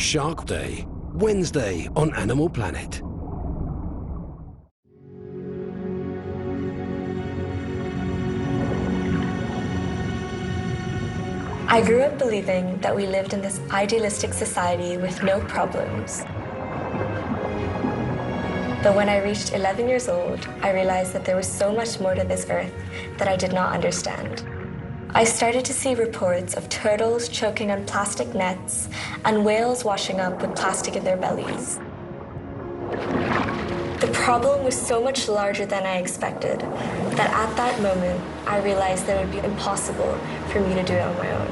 Shark Day, Wednesday on Animal Planet. I grew up believing that we lived in this idealistic society with no problems. But when I reached 11 years old, I realized that there was so much more to this earth that I did not understand. I started to see reports of turtles choking on plastic nets and whales washing up with plastic in their bellies. The problem was so much larger than I expected that at that moment, I realized that it would be impossible for me to do it on my own.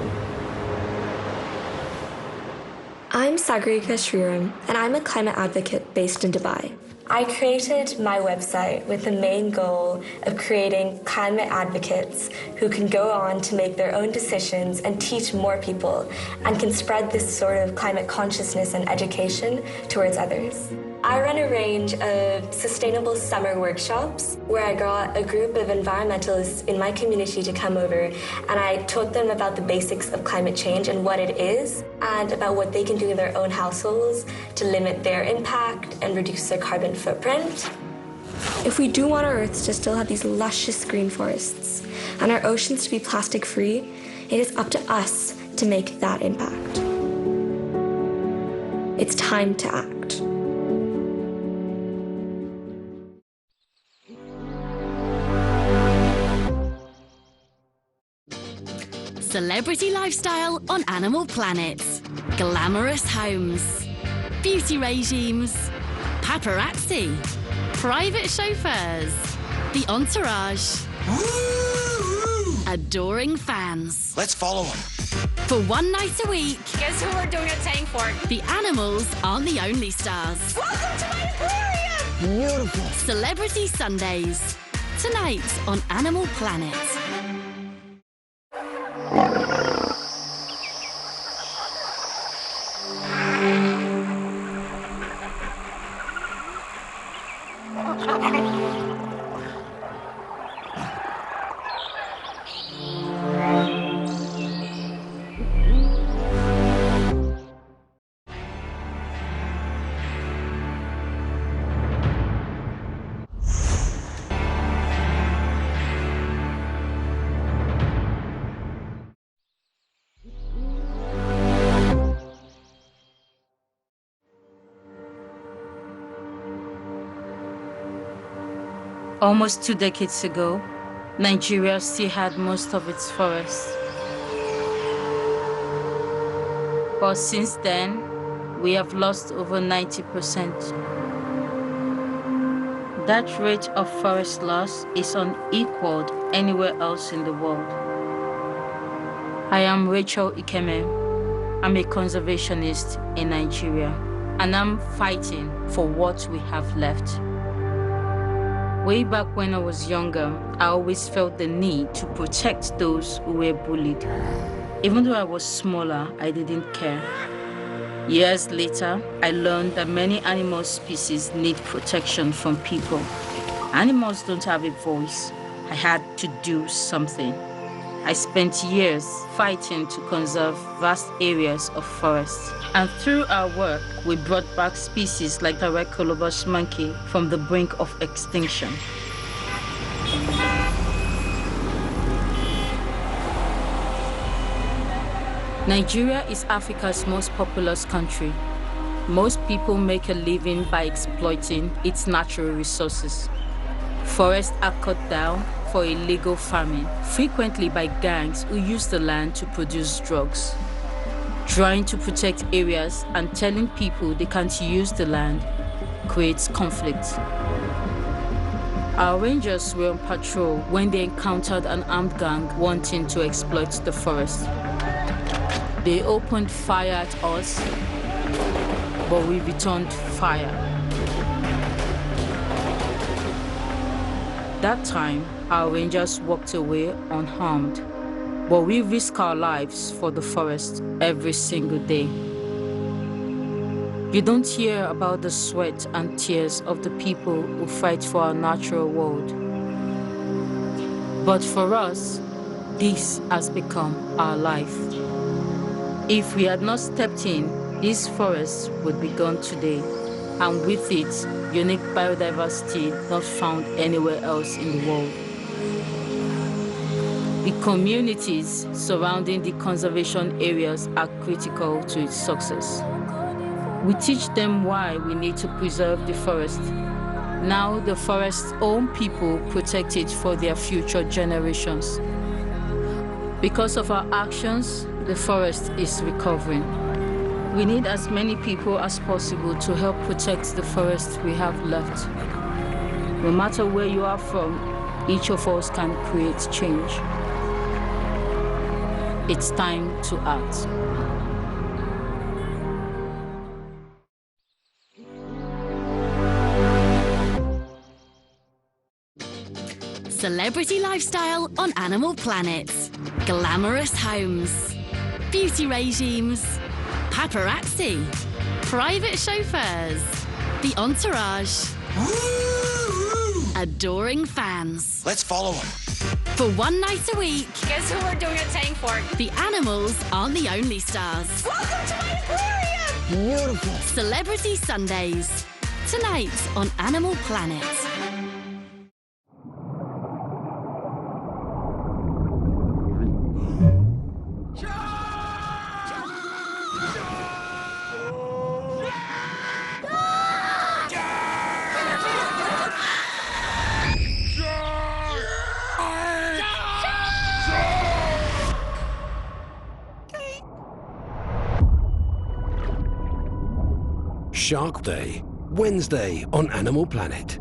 I'm Sagarika Sriram, and I'm a climate advocate based in Dubai. I created my website with the main goal of creating climate advocates who can go on to make their own decisions and teach more people and can spread this sort of climate consciousness and education towards others. I run a range of sustainable summer workshops where I got a group of environmentalists in my community to come over, and I taught them about the basics of climate change and what it is, and about what they can do in their own households to limit their impact and reduce their carbon footprint. If we do want our Earth to still have these luscious green forests and our oceans to be plastic-free, it is up to us to make that impact. It's time to act. Celebrity lifestyle on Animal Planet. Glamorous homes, beauty regimes, paparazzi, private chauffeurs, the entourage, adoring fans. Let's follow them. For one night a week, guess who we're doing a tank for? the animals aren't the only stars. Welcome to my aquarium! Beautiful. Celebrity Sundays. Tonight on Animal Planet. Almost 2 decades ago, Nigeria still had most of its forests. But since then, we have lost over 90%. That rate of forest loss is unequaled anywhere else in the world. I am Rachel Ikeme. I'm a conservationist in Nigeria, and I'm fighting for what we have left. Way back when I was younger, I always felt the need to protect those who were bullied. Even though I was smaller, I didn't care. Years later, I learned that many animal species need protection from people. Animals don't have a voice. I had to do something. I spent years fighting to conserve vast areas of forest. And through our work, we brought back species like the red colobus monkey from the brink of extinction. Nigeria is Africa's most populous country. Most people make a living by exploiting its natural resources. Forests are cut down for illegal farming, frequently by gangs who use the land to produce drugs. Trying to protect areas and telling people they can't use the land creates conflict. Our rangers were on patrol when they encountered an armed gang wanting to exploit the forest. They opened fire at us, but we returned fire. That time, our rangers walked away unharmed, but we risk our lives for the forest every single day. You don't hear about the sweat and tears of the people who fight for our natural world. But for us, this has become our life. If we had not stepped in These forests would be gone today, and with it, unique biodiversity not found anywhere else in the world. The communities surrounding the conservation areas are critical to its success. We teach them why we need to preserve the forest. Now the forest's own people protect it for their future generations. Because of our actions, the forest is recovering. We need as many people as possible to help protect the forest we have left. No matter where you are from, each of us can create change. It's time to act. Celebrity lifestyle on Animal Planet. Glamorous homes, beauty regimes, paparazzi, private chauffeurs, the entourage, adoring fans. Let's follow him. For one night a week, Guess who we're doing a tank for? the animals aren't the only stars. Welcome to my aquarium! Beautiful. Celebrity Sundays. Tonight on Animal Planet. Shark Day, Wednesday on Animal Planet.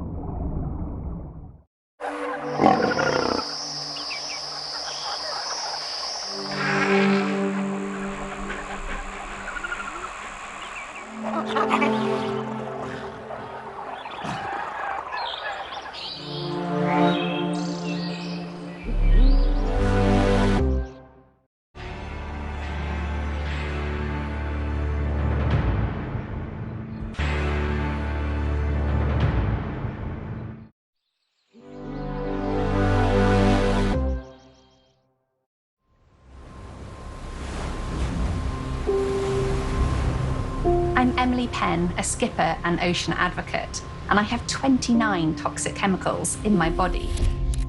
I'm Emily Penn, a skipper and ocean advocate, and I have 29 toxic chemicals in my body.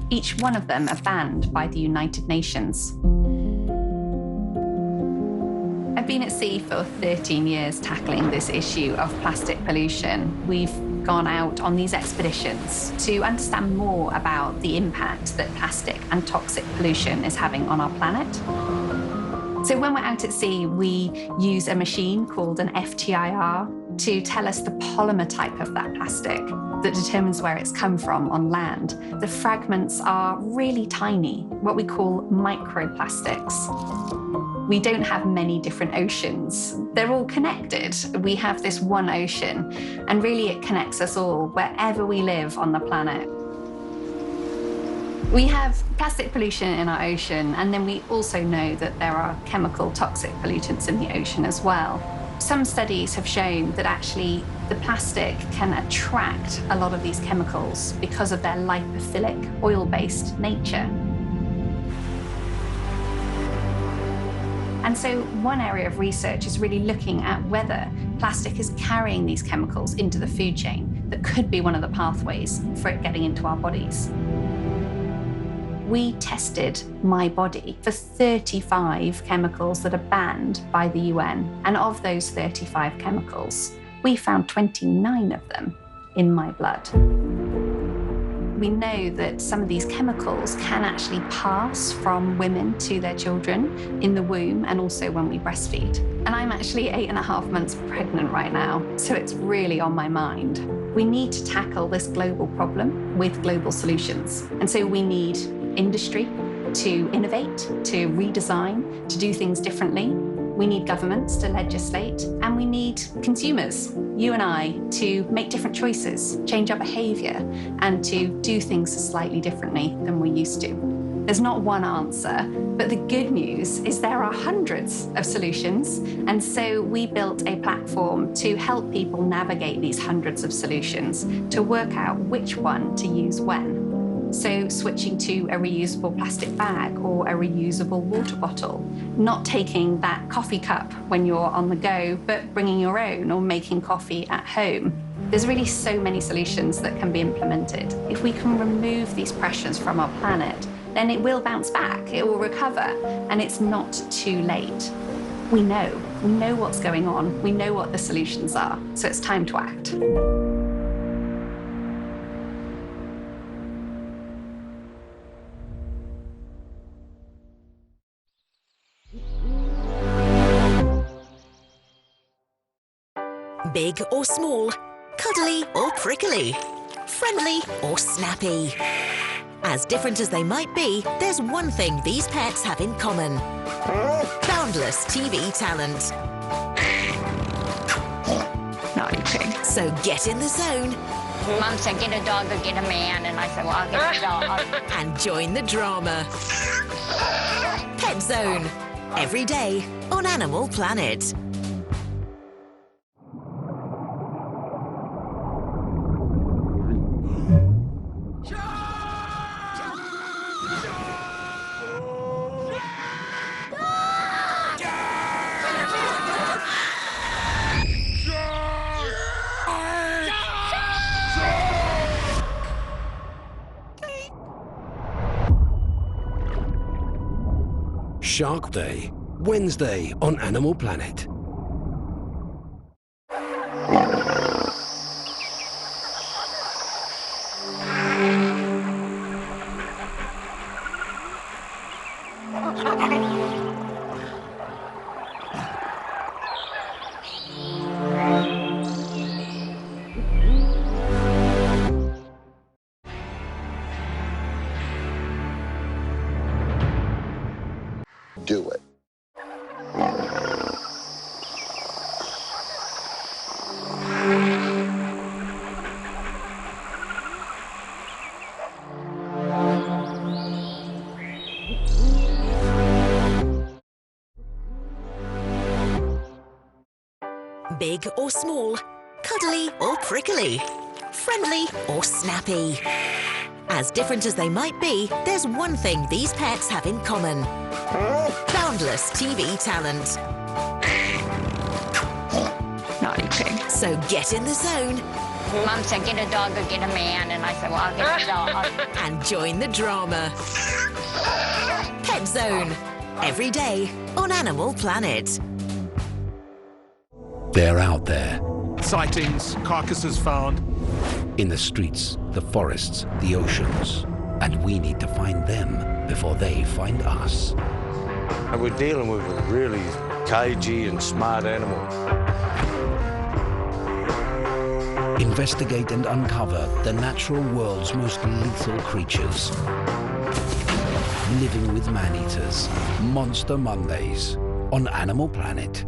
Each one of them are banned by the United Nations. I've been at sea for 13 years tackling this issue of plastic pollution. We've gone out on these expeditions to understand more about the impact that plastic and toxic pollution is having on our planet. So when we're out at sea, we use a machine called an FTIR to tell us the polymer type of that plastic that determines where it's come from on land. The fragments are really tiny, what we call microplastics. We don't have many different oceans. They're all connected. We have this one ocean, and really it connects us all wherever we live on the planet. We have plastic pollution in our ocean, and then we also know that there are chemical toxic pollutants in the ocean as well. Some studies have shown that actually the plastic can attract a lot of these chemicals because of their lipophilic, oil-based nature. And so one area of research is really looking at whether plastic is carrying these chemicals into the food chain that could be one of the pathways for it getting into our bodies. We tested my body for 35 chemicals that are banned by the UN. And of those 35 chemicals, we found 29 of them in my blood. We know that some of these chemicals can actually pass from women to their children in the womb and also when we breastfeed. And I'm actually 8.5 months pregnant right now, so it's really on my mind. We need to tackle this global problem with global solutions. And so we need industry to innovate, to redesign, to do things differently. We need governments to legislate, and we need consumers, you and I, to make different choices, change our behaviour, and to do things slightly differently than we used to. There's not one answer, but the good news is there are hundreds of solutions, and so we built a platform to help people navigate these hundreds of solutions, to work out which one to use when. So switching to a reusable plastic bag or a reusable water bottle, not taking that coffee cup when you're on the go, but bringing your own or making coffee at home. There's really so many solutions that can be implemented. If we can remove these pressures from our planet, then it will bounce back, it will recover, and it's not too late. We know what's going on, we know what the solutions are, so it's time to act. Big or small, cuddly or prickly, friendly or snappy. As different as they might be, there's one thing these pets have in common. Boundless TV talent. Naughty pig. So get in the zone. Mom said, get a dog or get a man. And I said, well, I'll get a dog. And join the drama. Pet Zone. Every day on Animal Planet. Shark Day, Wednesday on Animal Planet. Do it. Big or small, cuddly or prickly, friendly or snappy. As different as they might be, there's one thing these pets have in common. Boundless TV talent. Naughty pig. So get in the zone. Mom said, get a dog or get a man. And I said, well, I'll get a dog. And join the drama. Pet Zone. Every day on Animal Planet. They're out there, Sightings, carcasses found. in the streets, the forests, the oceans. And we need to find them before they find us. And we're dealing with a really cagey and smart animal. Investigate and uncover the natural world's most lethal creatures. Living with man-eaters. Monster Mondays on Animal Planet.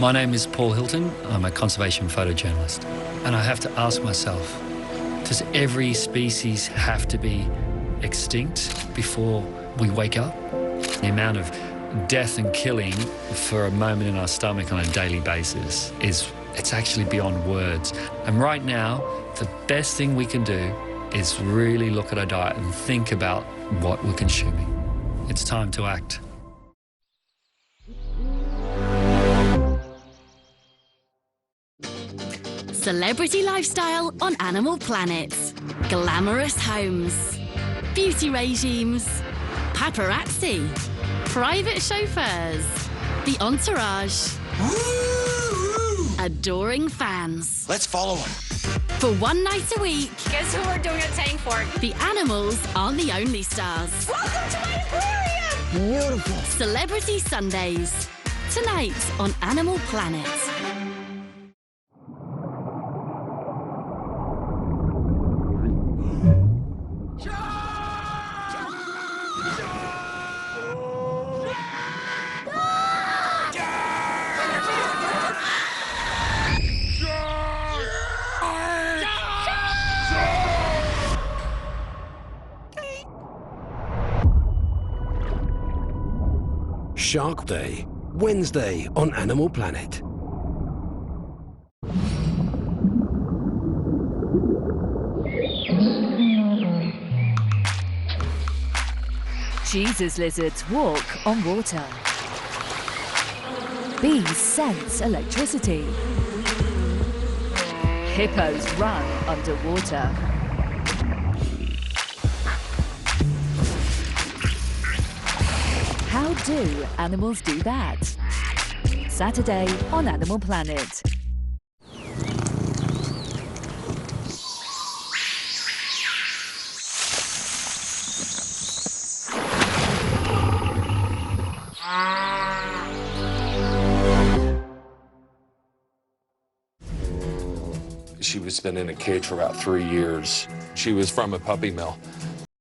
My name is Paul Hilton. I'm a conservation photojournalist. And I have to ask myself, does every species have to be extinct before we wake up? The amount of death and killing for a moment in our stomach on a daily basis it's actually beyond words. And right now, the best thing we can do is really look at our diet and think about what we're consuming. It's time to act. Celebrity lifestyle on Animal Planet. Glamorous homes, beauty regimes, paparazzi, private chauffeurs, the entourage, adoring fans. Let's follow him. For one night a week, Guess who we're doing a tank for? the animals aren't the only stars. Welcome to my aquarium! Beautiful. Celebrity Sundays. Tonight on Animal Planet. Shark Day, Wednesday on Animal Planet. Jesus lizards walk on water. Bees sense electricity. Hippos run underwater. How do animals do that? Saturday on Animal Planet. She was been in a cage for about 3 years. She was from a puppy mill.